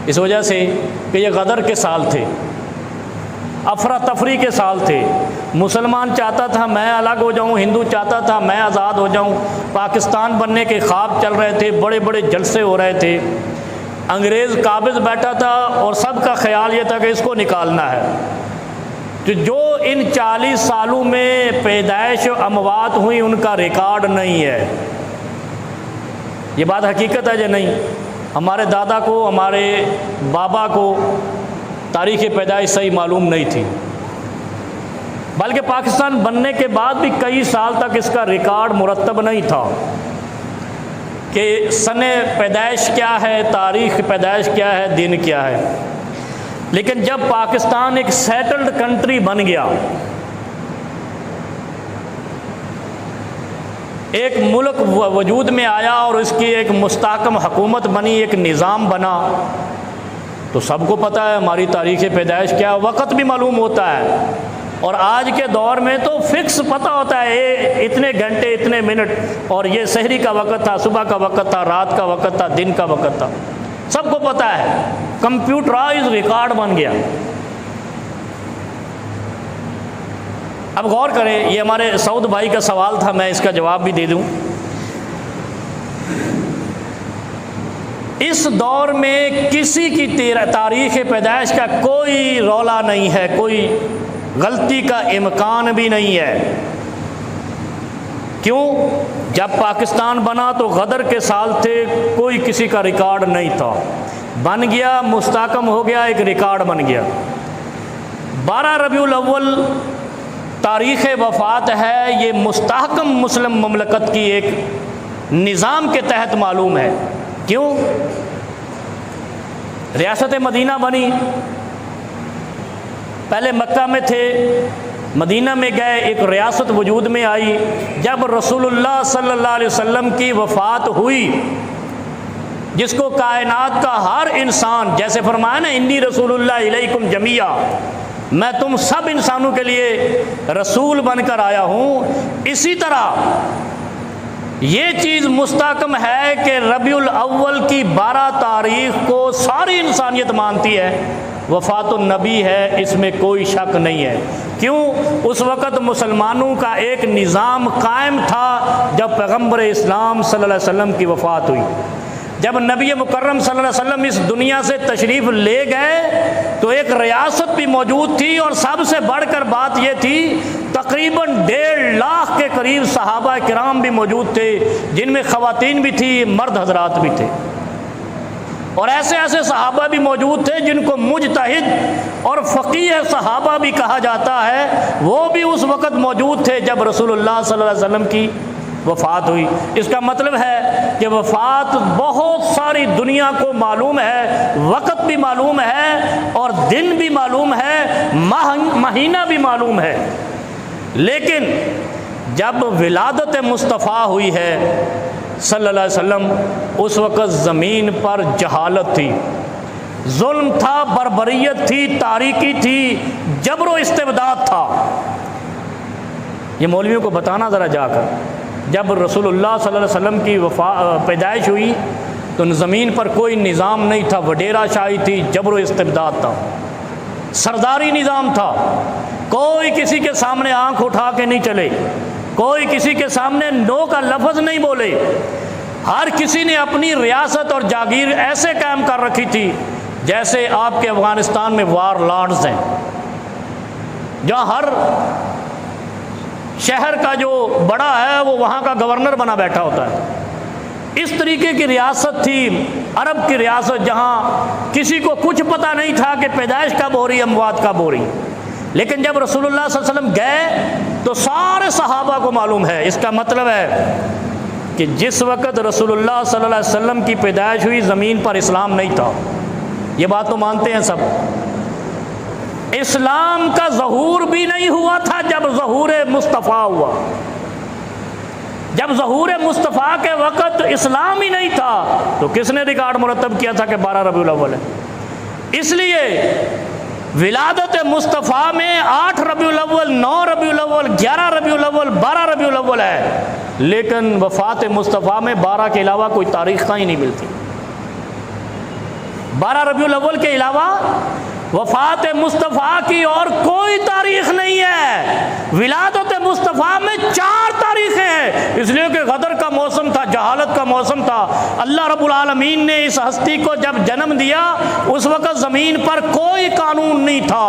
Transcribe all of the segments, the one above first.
इस वजह से कि ये गदर के साल थे, अफरा तफरी के साल थे। मुसलमान चाहता था मैं अलग हो जाऊं, हिंदू चाहता था मैं आज़ाद हो जाऊं, पाकिस्तान बनने के ख्वाब चल रहे थे, बड़े बड़े जलसे हो रहे थे। अंग्रेज़ काबिज़ बैठा था और सबका ख्याल ये था कि इसको निकालना है। तो जो इन 40 सालों में पैदाइश अमवात हुई उनका रिकॉर्ड नहीं है। ये बात हकीकत है या नहीं? हमारे दादा को, हमारे बाबा को तारीख़ पैदाइश सही मालूम नहीं थी, बल्कि पाकिस्तान बनने के बाद भी कई साल तक इसका रिकॉर्ड मुरतब नहीं था कि सने पैदाइश क्या है, तारीख़ पैदाइश क्या है, दिन क्या है। लेकिन जब पाकिस्तान एक सेटल्ड कंट्री बन गया, एक मुल्क वजूद में आया और इसकी एक मुस्तहकम हुकूमत बनी, एक निज़ाम बना, तो सबको पता है हमारी तारीख़ पैदाइश क्या, वक़्त भी मालूम होता है। और आज के दौर में तो फिक्स पता होता है ये इतने घंटे इतने मिनट, और ये सहरी का वक़्त था, सुबह का वक़्त था, रात का वक़्त था, दिन का वक़्त था, सबको पता है। कंप्यूटराइज रिकॉर्ड बन गया। अब गौर करें, ये हमारे सऊद भाई का सवाल था, मैं इसका जवाब भी दे दूं। इस दौर में किसी की तारीख़ पैदाइश का कोई रौला नहीं है, कोई गलती का इम्कान भी नहीं है। क्यों? जब पाकिस्तान बना तो गदर के साल थे, कोई किसी का रिकॉर्ड नहीं था। बन गया, मुस्तहकम हो गया, एक रिकॉर्ड बन गया। 12 रबीउल अव्वल तारीख़ वफ़ात है, ये मुस्तहकम मुस्लिम ममलकत की एक निज़ाम के तहत मालूम है। क्यों? रियासत मदीना बनी, पहले मक्का में थे, मदीना में गए, एक रियासत वजूद में आई। जब रसूलुल्लाह सल्लल्लाहु अलैहि वसल्लम की वफ़ात हुई, जिसको कायनात का हर इंसान, जैसे फरमाया ना इन्नी रसूलुल्लाह इलैकुम जमिया, मैं तुम सब इंसानों के लिए रसूल बनकर आया हूँ, इसी तरह ये चीज़ मुस्तहकम है कि रबीउल अव्वल की 12 तारीख़ को सारी इंसानियत मानती है, वफ़ातुन नबी है, इसमें कोई शक नहीं है। क्यों? उस वक़्त मुसलमानों का एक निज़ाम कायम था जब पैगम्बर इस्लाम सल्लल्लाहु अलैहि वसल्लम की वफ़ात हुई। जब नबी मुकर्रम सल्लल्लाहु अलैहि वसल्लम इस दुनिया से तशरीफ़ ले गए तो एक रियासत भी मौजूद थी, और सबसे बढ़कर बात यह थी तकरीबन 1.5 लाख के करीब सहाबा किराम भी मौजूद थे, जिनमें ख़वातीन भी थी, मर्द हजरात भी थे। और ऐसे ऐसे सहाबा भी मौजूद थे जिनको मुजतहिद और फ़क़ीह सहाबा भी कहा जाता है, वो भी उस वक़्त मौजूद थे जब रसूलुल्लाह सल्लल्लाहु अलैहि वसल्लम की वफ़ात हुई। इसका मतलब है कि वफ़ात बहुत सारी दुनिया को मालूम है, वक़्त भी मालूम है और दिन भी मालूम है, महीना भी मालूम है। लेकिन जब विलादत मुस्तफ़ा हुई है सल्लल्लाहु अलैहि वसल्लम, उस वक़्त ज़मीन पर जहालत थी, जुल्म था, बर्बरियत थी, तारीकी थी, जबर इस्तिबदाद था। ये मौलवियों को बताना ज़रा जाकर, जब रसूलुल्लाह सल्लल्लाहु अलैहि वसल्लम की पैदाइश हुई तो ज़मीन पर कोई निज़ाम नहीं था, वडेरा शाही थी, जबर इस्तिबदाद था, सरदारी निज़ाम था। कोई किसी के सामने आंख उठा के नहीं चले, कोई किसी के सामने नो का लफ्ज़ नहीं बोले। हर किसी ने अपनी रियासत और जागीर ऐसे कायम कर रखी थी जैसे आपके अफ़गानिस्तान में वार लॉर्ड्स हैं, जहाँ हर शहर का जो बड़ा है वो वहाँ का गवर्नर बना बैठा होता है। इस तरीके की रियासत थी, अरब की रियासत, जहाँ किसी को कुछ पता नहीं था कि पैदाइश कब हो रही, अमवात कब हो रही। लेकिन जब रसूलुल्लाह सल्लल्लाहु अलैहि वसल्लम गए तो सारे सहाबा को मालूम है। इसका मतलब है कि जिस वक़्त रसूलुल्लाह सल्लल्लाहु अलैहि वसल्लम की पैदाइश हुई, ज़मीन पर इस्लाम नहीं था। ये बात तो मानते हैं सब। इस्लाम का ज़हूर भी नहीं हुआ था जब ज़हूर मुस्तफ़ा हुआ। जब ज़हूर मुस्तफ़ा के वक़्त इस्लाम ही नहीं था तो किसने रिकॉर्ड मुरतब किया था कि 12 रबीउल अव्वल है? इसलिए विलादत मुस्तफ़ा में 8 रबीउल अव्वल, 9 रबीउल अव्वल, 11 रबीउल अव्वल, 12 रबीउल अव्वल है, लेकिन वफ़ात मुस्तफ़ा में 12 के अलावा कोई तारीख़ ही नहीं मिलती। 12 रबीउल अव्वल के अलावा वफ़ात मुस्तफ़ा की और कोई तारीख़ नहीं है। विलादत मुस्तफ़ा में 4 तारीख़ें हैं, इसलिए कि गदर का मौसम था, जहालत का मौसम था। अल्लाह रब्बुल आलमीन ने इस हस्ती को जब जन्म दिया उस वक़्त ज़मीन पर कोई कानून नहीं था,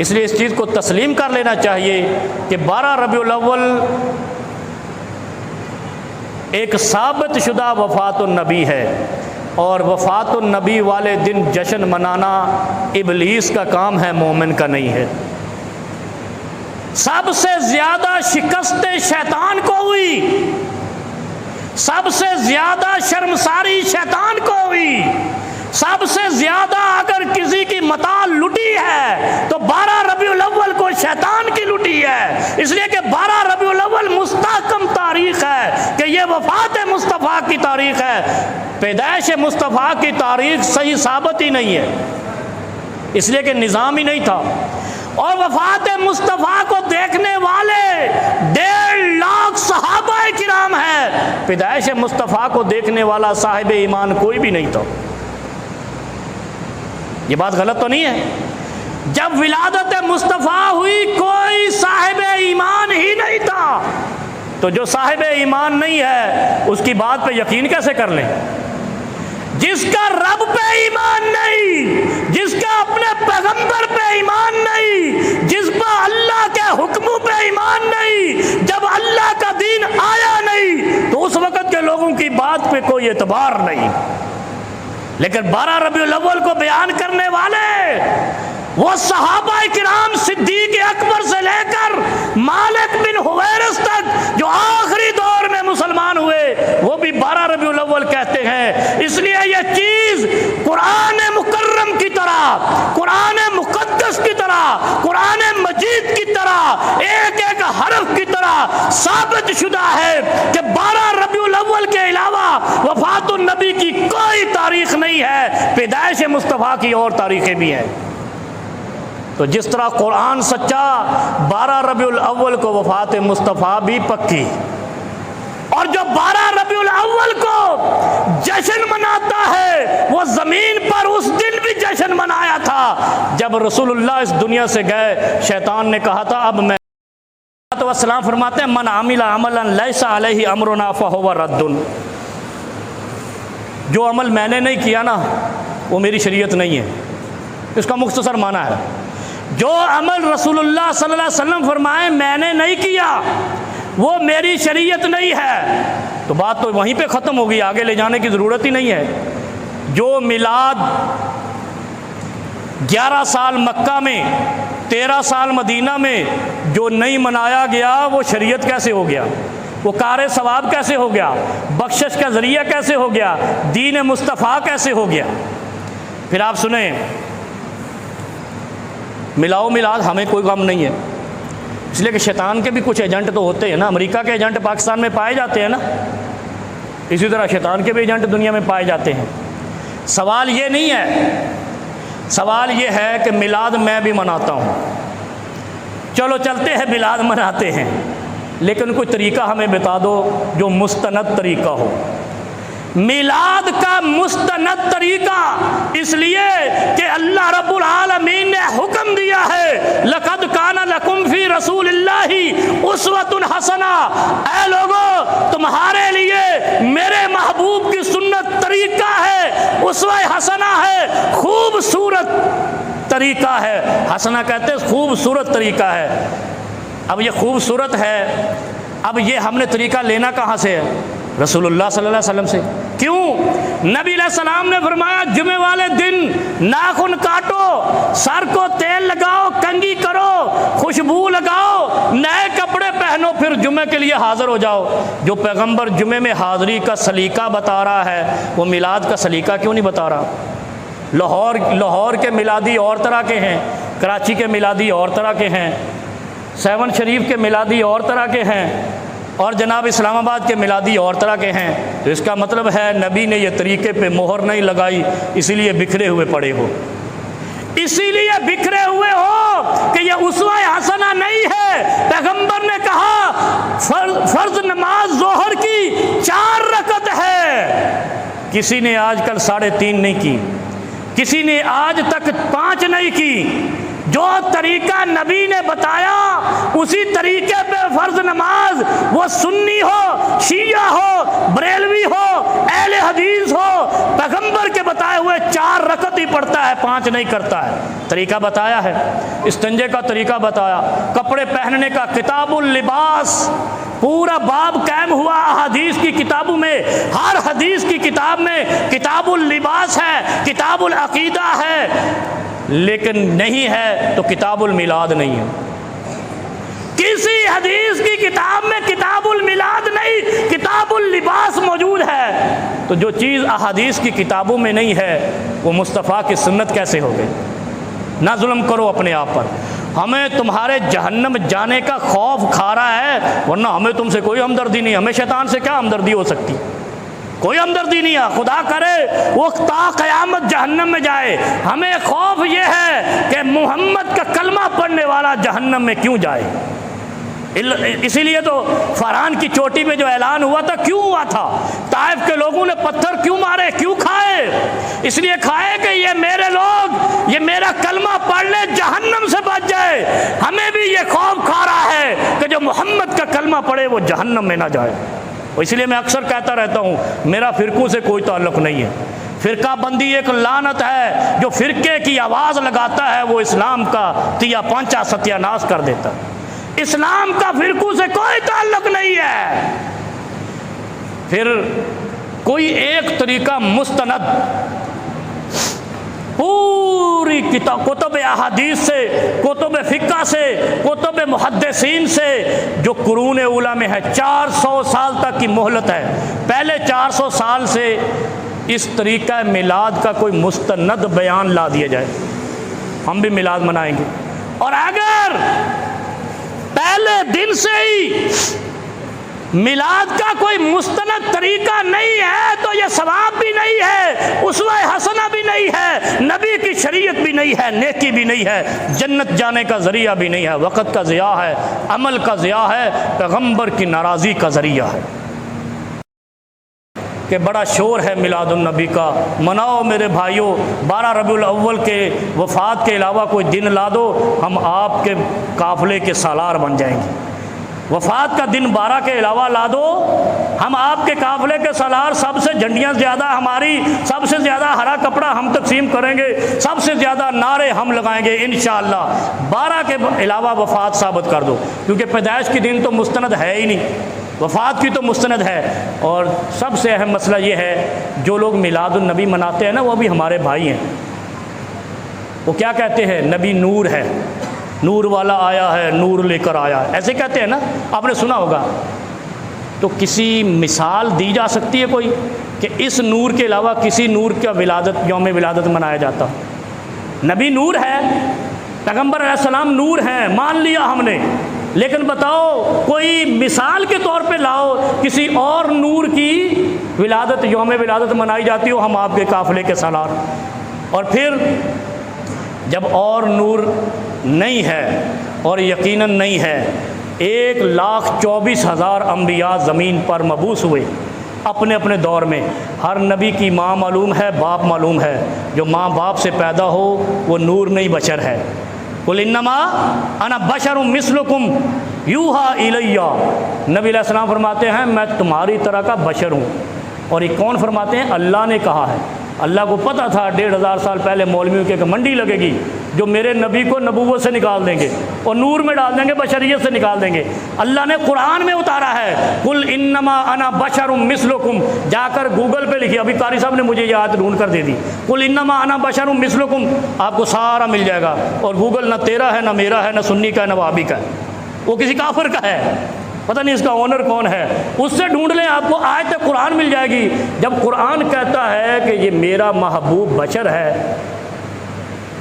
इसलिए इस चीज़ को तस्लीम कर लेना चाहिए कि 12 रबीउल अव्वल एक साबित शुदा वफ़ातुन नबी है, और वफ़ातुन नबी वाले दिन जश्न मनाना इबलीस का काम है, मोमिन का नहीं है। सबसे ज़्यादा शिकस्त शैतान को हुई, सबसे ज़्यादा शर्मसारी शैतान को हुई, सबसे ज़्यादा अगर किसी की मता लुटी है तो 12 रबीउल अव्वल को शैतान की लुटी है। इसलिए कि 12 रबीउल अव्वल मुस्तहकम तारीख़ है कि ये वफ़ात मुस्तफ़ा की तारीख़ है। पैदाइश मुस्तफ़ा की तारीख़ सही साबित ही नहीं है, इसलिए कि निज़ाम ही नहीं था। और वफ़ात मुस्तफ़ा को देखने वाले 1.5 लाख सहाबाए किराम है, पैदाइश मुस्तफ़ा को देखने वाला साहिब ईमान कोई भी नहीं था। ये बात गलत तो नहीं है? जब विलादत मुस्तफ़ा हुई कोई साहिब ईमान ही नहीं था, तो जो साहिब ईमान नहीं है उसकी बात पे यकीन कैसे कर लें? जिसका रब पे ईमान नहीं, जिसका अपने पैगंबर पे ईमान नहीं, जिस पर अल्लाह के हुक्मों पे ईमान नहीं, जब अल्लाह का दीन आया नहीं तो उस वक़्त के लोगों की बात पे कोई एतबार नहीं। लेकिन 12 रबीउल अव्वल को बयान करने वाले वो सहाबा किराम सिद्दीक अकबर से लेकर मालिक बिन हुवैरिस तक जो आखिरी दौर में मुसलमान हुए वो भी 12 रबीउल अव्वल कहते हैं। इसलिए ये चीज़ कुरान मुकर्रम की तरह, कुरान मुक़द्दस की तरह, कुरान मजीद की तरह, एक एक हरफ की तरह साबित शुदा है कि 12 रबीउल अव्वल के अलावा वफ़ातुन नबी की कोई तारीख़ नहीं है, पैदाइश मुस्तफ़ा की और तारीख़ें भी हैं। तो जिस तरह कुरान सच्चा, 12 रबीउल अव्वल को वफ़ात मुस्तफ़ा भी पक्की, और जो 12 रबीउल अव्वल को जश्न मनाता है वो ज़मीन पर उस दिन भी जश्न मनाया था जब रसूलुल्लाह इस दुनिया से गए। शैतान ने कहा था अब मैं तो सलाम फरमाते हैं मन आमिला अमलन लैसा अलैहि अमरुना फहुव रद्दुन, जो अमल मैंने नहीं किया ना वो मेरी शरीयत नहीं है। इसका मुख्तसर माना है जो अमल रसूलुल्लाह सल्लल्लाहु अलैहि वसल्लम फरमाए मैंने नहीं किया वो मेरी शरीयत नहीं है। तो बात तो वहीं पे ख़त्म होगी, आगे ले जाने की ज़रूरत ही नहीं है। जो मिलाद 11 साल मक्का में 13 साल मदीना में जो नहीं मनाया गया वो शरीयत कैसे हो गया, वो कार सवाब कैसे हो गया, बख्शिश का ज़रिया कैसे हो गया, दीन मुस्तफ़ा कैसे हो गया। फिर आप सुने, मिलाओ मिलाद हमें कोई काम नहीं है, इसलिए कि शैतान के भी कुछ एजेंट तो होते हैं ना। अमेरिका के एजेंट पाकिस्तान में पाए जाते हैं ना, इसी तरह शैतान के भी एजेंट दुनिया में पाए जाते हैं। सवाल ये नहीं है, सवाल ये है कि मिलाद मैं भी मनाता हूँ, चलो चलते हैं मिलाद मनाते हैं, लेकिन कोई तरीका हमें बता दो जो मुस्तनद तरीका हो। मिलाद का मुस्तनद तरीका इसलिए कि अल्लाह रब्बुल आलमीन ने हुक्म दिया है लक़द काना लकुम फ़ी रसूलिल्लाहि उस्वतुन हसना, ऐ लोगों तुम्हारे लिए मेरे महबूब की सुन्नत तरीका है, उस्वा हसना है, खूबसूरत तरीका है। हसना कहते हैं खूबसूरत तरीका है। अब ये खूबसूरत है, अब ये हमने तरीका लेना कहाँ से है? रसूलुल्लाह सल्लल्लाहु अलैहि वसल्लम से। क्यों? नबी अलैहि सलाम ने फरमाया जुमे वाले दिन नाखून काटो, सर को तेल लगाओ, कंघी करो, खुशबू लगाओ, नए कपड़े पहनो, फिर जुमे के लिए हाज़िर हो जाओ। जो पैगंबर जुमे में हाज़िरी का सलीका बता रहा है वो मिलाद का सलीका क्यों नहीं बता रहा? लाहौर के मिलादी और तरह के हैं, कराची के मिलादी और तरह के हैं, 7 शरीफ के मिलादी और तरह के हैं, और जनाब इस्लामाबाद के मिलादी और तरह के हैं। तो इसका मतलब है नबी ने ये तरीके पे मोहर नहीं लगाई, इसीलिए बिखरे हुए पड़े हो, इसीलिए बिखरे हुए हो कि ये उस्वा हसना नहीं है। पैगंबर ने कहा फर्ज नमाज जोहर की 4 रकत है, किसी ने आजकल 3.5 नहीं की, किसी ने आज तक 5 नहीं की। जो तरीका नबी ने बताया उसी तरीके पे फर्ज नमाज, वो सुन्नी हो, शिया हो, बरेलवी हो, अहले हदीस हो, पैगंबर के बताए हुए 4 रकत ही पढ़ता है, 5 नहीं करता है। तरीका बताया है, इस्तिंजे का तरीका बताया, कपड़े पहनने का, किताबुल लिबास पूरा बाब कायम हुआ हदीस की किताबों में। हर हदीस की किताब में किताबुल लिबास है, किताबुल अकीदा है, लेकिन नहीं है तो किताबुल मिलाद नहीं है। किसी हदीस की किताब में किताबुल मिलाद नहीं, किताबुल लिबास मौजूद है। तो जो चीज़ अहादीस की किताबों में नहीं है वो मुस्तफ़ा की सुन्नत कैसे हो गई। ना जुल्म करो अपने आप पर। हमें तुम्हारे जहन्नम जाने का खौफ खा रहा है, वरना हमें तुमसे कोई हमदर्दी नहीं। हमें शैतान से क्या हमदर्दी हो सकती, कोई हमदर्दी नहीं है। खुदा करे वो ता क़यामत जहन्नम में जाए। हमें खौफ ये है कि मोहम्मद का कलमा पढ़ने वाला जहन्नम में क्यों जाए। इसीलिए तो फरहान की चोटी में जो ऐलान हुआ था, क्यों हुआ था? ताइफ के लोगों ने पत्थर क्यों मारे, क्यों खाए? इसलिए खाए कि ये मेरे लोग, ये मेरा कलमा पढ़ ले, जहन्नम से बच जाए। हमें भी ये खौफ खा रहा है कि जो मोहम्मद का कलमा पढ़े वो जहन्नम में ना जाए। इसलिए मैं अक्सर कहता रहता हूँ, मेरा फ़िरक़ों से कोई ताल्लुक़ नहीं है। फ़िरका बंदी एक लानत है, जो फ़िरके की आवाज़ लगाता है वो इस्लाम का तिया पंचा सत्यानाश कर देता है। इस्लाम का फ़िरक़ों से कोई ताल्लुक़ नहीं है। फिर कोई एक तरीका मुस्तनद पूरी किताब कुतुब अहादीस से, कुतुब फ़िक़्ह से, कुतुब मुहद्दिसीन से, जो कुरून उला में है, 400 साल तक की मोहलत है। पहले 400 साल से इस तरीक़ा मिलाद का कोई मुस्तनद बयान ला दिया जाए, हम भी मिलाद मनाएंगे। और अगर पहले दिन से ही मिलाद का कोई मुस्तनद तरीका नहीं है तो यह सवाब भी नहीं है, उसवा हसना भी नहीं है, नबी की शरीयत भी नहीं है, नेकी भी नहीं है, जन्नत जाने का ज़रिया भी नहीं है, वक़्त का ज़िया है, अमल का ज़िया है, पैगंबर की नाराज़ी का ज़रिया है। कि बड़ा शोर है मिलादुन नबी का, मनाओ मेरे भाइयों। 12 रबीउल अव्वल के वफ़ात के अलावा कोई दिन ला दो, हम आपके काफ़िले के सालार बन जाएंगे। वफ़ात का दिन 12 के अलावा ला दो, हम आपके काफ़िले के सालार। सबसे झंडियाँ ज़्यादा हमारी, सबसे ज़्यादा हरा कपड़ा हम तकसीम करेंगे, सबसे ज़्यादा नारे हम लगाएंगे इंशाअल्लाह। 12 के अलावा वफ़ात साबित कर दो, क्योंकि पैदाइश के दिन तो मुस्तनद है ही नहीं, वफ़ात की तो मुस्तनद है। और सबसे अहम मसला ये है, जो लोग मिलादुन नबी मनाते हैं ना, वो भी हमारे भाई हैं। वो क्या कहते हैं, नबी नूर है, नूर वाला आया है, नूर लेकर आया, ऐसे कहते हैं ना, आपने सुना होगा। तो किसी मिसाल दी जा सकती है कोई कि इस नूर के अलावा किसी नूर का विलादत, यौम विलादत मनाया जाता? नबी नूर है, पैगंबर अलैहिस्सलाम नूर हैं, मान लिया हमने, लेकिन बताओ कोई मिसाल के तौर पे लाओ किसी और नूर की विलादत, यौम विलादत मनाई जाती हो, हम आपके काफ़िले के सालार। और फिर जब और नूर नहीं है, और यकीनन नहीं है, 1,24,000 अम्बिया ज़मीन पर मबूस हुए अपने अपने दौर में। हर नबी की माँ मालूम है, बाप मालूम है। जो माँ बाप से पैदा हो वो नूर नहीं बशर है। कुल इन्नमा अना बशरुम मिस्लुकुम यूहा इलैया। नबी अलैहिस्सलाम फरमाते हैं मैं तुम्हारी तरह का बशर हूँ। और ये कौन फरमाते हैं? अल्लाह ने कहा है। अल्लाह को पता था 1,500 साल पहले मौलवियों की मंडी लगेगी जो मेरे नबी को नबूवत से निकाल देंगे और नूर में डाल देंगे, बशरियत से निकाल देंगे। अल्लाह ने कुरान में उतारा है, कुल इन्नमा अना बशरुम मिस्लुकुम। जाकर गूगल पे लिखिए, अभी कारी साहब ने मुझे ये आयत ढूंढ कर दे दी। कुल इन्नमा अना बशरुम मिस्लुकुम, आपको सारा मिल जाएगा। और गूगल ना तेरा है, ना मेरा है, ना सुन्नी का है, ना वहाबी का है, वो किसी काफिर का है, पता नहीं इसका ओनर कौन है, उससे ढूंढ लें, आपको आयत कुरान मिल जाएगी। जब कुरान कहता है कि ये मेरा महबूब बशर है,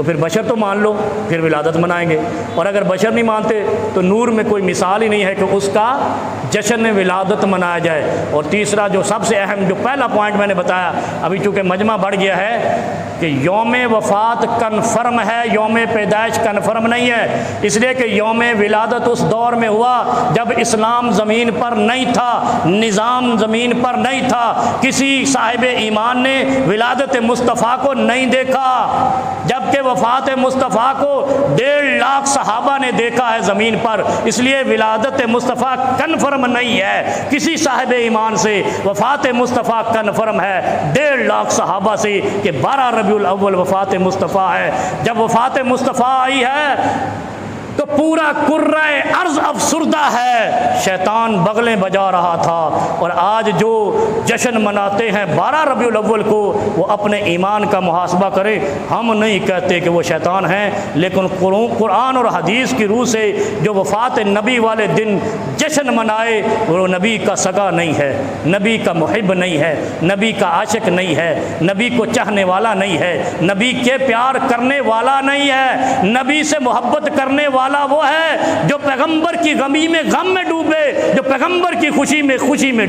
तो फिर बशर तो मान लो, फिर विलादत मनाएंगे। और अगर बशर नहीं मानते तो नूर में कोई मिसाल ही नहीं है कि उसका जश्न विलादत मनाया जाए। और तीसरा जो सबसे अहम, जो पहला पॉइंट मैंने बताया, अभी चूँकि मजमा बढ़ गया है कि यौम वफ़ात कन्फर्म है, यौम पैदाइश कन्फर्म नहीं है, इसलिए कि यौम विलादत उस दौर में हुआ जब इस्लाम ज़मीन पर नहीं था, निज़ाम ज़मीन पर नहीं था, किसी साहिब ईमान ने विलादत मुस्तफ़ा को नहीं देखा, जबकि वफ़ात मुस्तफ़ा को 1.5 लाख सहाबा ने देखा है ज़मीन पर। इसलिए विलादत मुस्तफ़ा कन्फर्म नहीं है किसी साहिब ईमान से, वफ़ात मुस्तफ़ा कन्फर्म है 1.5 लाख सहाबा से कि 12 रबीउल अव्वल वफ़ात मुस्तफ़ा है। जब वफ़ात मुस्तफ़ा आई है तो पूरा कुर्राए अर्ज़ अफसुर्दा है, शैतान बगलें बजा रहा था। और आज जो जश्न मनाते हैं 12 रबीउल अव्वल को, वो अपने ईमान का मुहासबा करें। हम नहीं कहते कि वो शैतान हैं, लेकिन कुरान और हदीस की रूह से जो वफ़ात नबी वाले दिन जश्न मनाए, वो नबी का सगा नहीं है, नबी का मुहिब नहीं है, नबी का आशिक नहीं है, नबी को चाहने वाला नहीं है, नबी के प्यार करने वाला नहीं है। नबी से मोहब्बत करने वाला वो है जो पैगंबर की गमी में गम में डूबे, जो पैगंबर की खुशी में खुशी में डूबे।